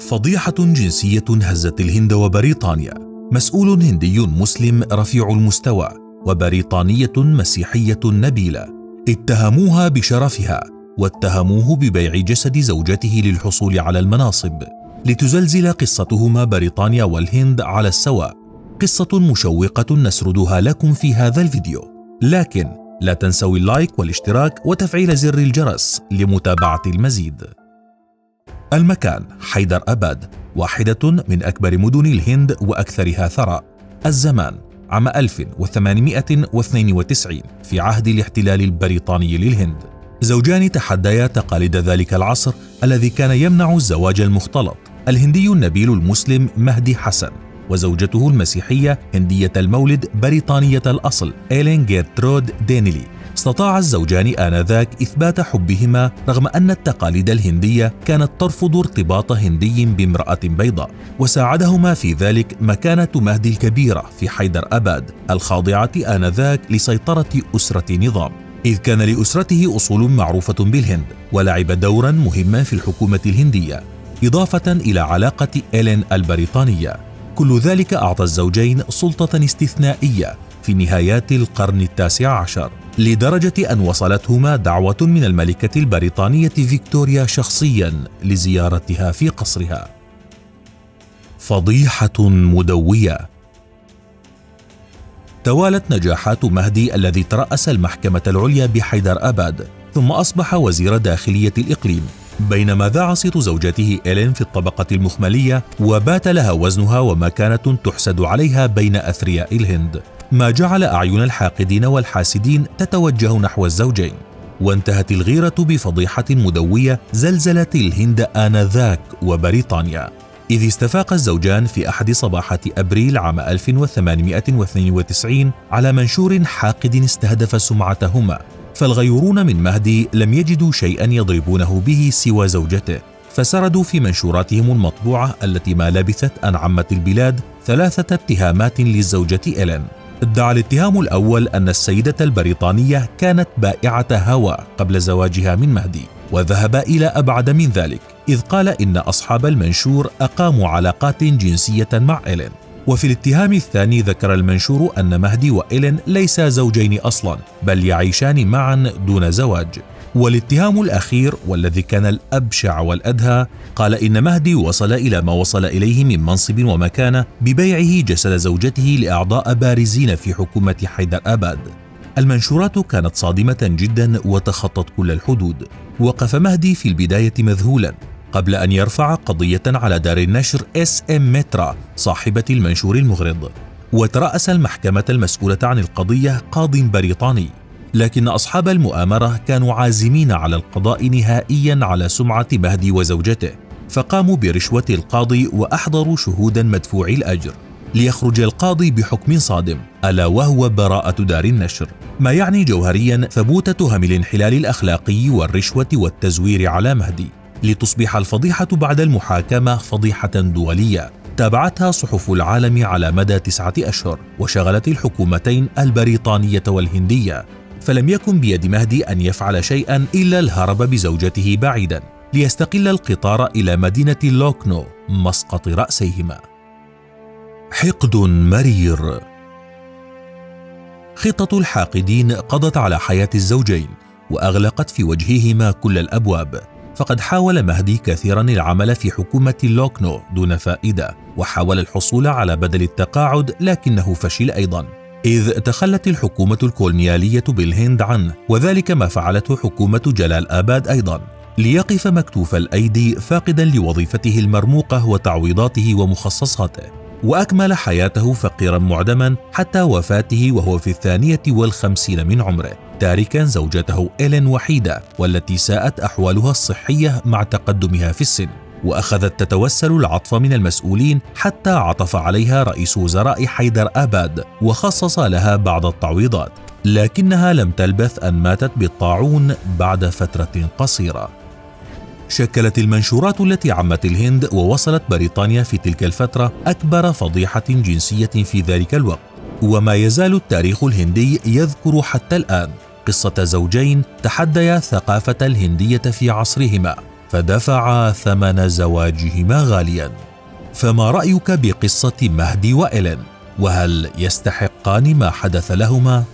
فضيحة جنسية هزت الهند وبريطانيا. مسؤول هندي مسلم رفيع المستوى وبريطانية مسيحية نبيلة اتهموها بشرفها واتهموه ببيع جسد زوجته للحصول على المناصب، لتزلزل قصتهما بريطانيا والهند على السواء. قصة مشوقة نسردها لكم في هذا الفيديو، لكن لا تنسوا اللايك والاشتراك وتفعيل زر الجرس لمتابعة المزيد. المكان: حيدر أباد، واحدة من أكبر مدن الهند وأكثرها ثراء. الزمان: عام 1892 في عهد الاحتلال البريطاني للهند. زوجان تحديا تقاليد ذلك العصر الذي كان يمنع الزواج المختلط. الهندي النبيل المسلم مهدي حسن، وزوجته المسيحية هندية المولد بريطانية الأصل إيلين جيرترود دينيلي. استطاع الزوجان آنذاك إثبات حبهما رغم أن التقاليد الهندية كانت ترفض ارتباط هندي بامرأة بيضاء، وساعدهما في ذلك مكانة مهدي الكبيرة في حيدر أباد الخاضعة آنذاك لسيطرة أسرة نظام، إذ كان لأسرته أصول معروفة بالهند ولعب دورا مهما في الحكومة الهندية، إضافة إلى علاقة إيلين البريطانية. كل ذلك أعطى الزوجين سلطة استثنائية في نهايات القرن التاسع عشر، لدرجة أن وصلتهما دعوة من الملكة البريطانية فيكتوريا شخصيا لزيارتها في قصرها. فضيحة مدوية. توالت نجاحات مهدي الذي ترأس المحكمة العليا بحيدر أباد ثم أصبح وزير داخلية الإقليم، بينما ذاع صيت زوجته إيلين في الطبقة المخملية وبات لها وزنها ومكانة تحسد عليها بين أثرياء الهند، ما جعل أعين الحاقدين والحاسدين تتوجه نحو الزوجين. وانتهت الغيرة بفضيحة مدوية زلزلت الهند آنذاك وبريطانيا، إذ استفاق الزوجان في أحد صباحات أبريل عام 1892 على منشور حاقد استهدف سمعتهما، فالغيورون من مهدي لم يجدوا شيئا يضربونه به سوى زوجته، فسردوا في منشوراتهم المطبوعة التي ما لبثت أن عمت البلاد 3 اتهامات للزوجة إيلين. ادعى الاتهام الأول أن السيدة البريطانية كانت بائعة هوى قبل زواجها من مهدي، وذهب إلى أبعد من ذلك، إذ قال إن أصحاب المنشور أقاموا علاقات جنسية مع إيلين. وفي الاتهام الثاني ذكر المنشور أن مهدي وإيلين ليسا زوجين أصلا، بل يعيشان معا دون زواج. والاتهام الأخير والذي كان الأبشع والأدهى قال إن مهدي وصل إلى ما وصل إليه من منصب ومكانة ببيعه جسد زوجته لأعضاء بارزين في حكومة حيدر أباد. المنشورات كانت صادمة جدا وتخطت كل الحدود. وقف مهدي في البداية مذهولا قبل أن يرفع قضية على دار النشر SM مترا صاحبة المنشور المغرض، وترأس المحكمة المسؤولة عن القضية قاض بريطاني، لكن أصحاب المؤامرة كانوا عازمين على القضاء نهائيا على سمعة مهدي وزوجته، فقاموا برشوة القاضي وأحضروا شهودا مدفوعي الأجر، ليخرج القاضي بحكم صادم ألا وهو براءة دار النشر، ما يعني جوهريا ثبوت تهم الانحلال الأخلاقي والرشوة والتزوير على مهدي، لتصبح الفضيحة بعد المحاكمة فضيحة دولية تابعتها صحف العالم على مدى 9 أشهر، وشغلت الحكومتين البريطانية والهندية. فلم يكن بيد مهدي أن يفعل شيئا إلا الهرب بزوجته بعيدا ليستقل القطار إلى مدينة لوكنو مسقط رأسيهما. حقد مرير. خطة الحاقدين قضت على حياة الزوجين وأغلقت في وجههما كل الأبواب، فقد حاول مهدي كثيرا العمل في حكومة لوكنو دون فائدة، وحاول الحصول على بدل التقاعد لكنه فشل أيضا، إذ تخلت الحكومة الكولونيالية بالهند عنه، وذلك ما فعلته حكومة جلال آباد أيضا، ليقف مكتوف الأيدي فاقدا لوظيفته المرموقة وتعويضاته ومخصصاته، وأكمل حياته فقيرا معدما حتى وفاته وهو في 52 من عمره، تاركا زوجته إيلين وحيدة والتي ساءت أحوالها الصحية مع تقدمها في السن، وأخذت تتوسل العطف من المسؤولين حتى عطف عليها رئيس وزراء حيدر أباد وخصص لها بعض التعويضات، لكنها لم تلبث أن ماتت بالطاعون بعد فترة قصيرة. شكلت المنشورات التي عمت الهند ووصلت بريطانيا في تلك الفترة أكبر فضيحة جنسية في ذلك الوقت، وما يزال التاريخ الهندي يذكر حتى الآن قصة زوجين تحديا الثقافة الهندية في عصرهما، فدفعا ثمن زواجهما غاليا. فما رأيك بقصة مهدي وإيلين؟ وهل يستحقان ما حدث لهما؟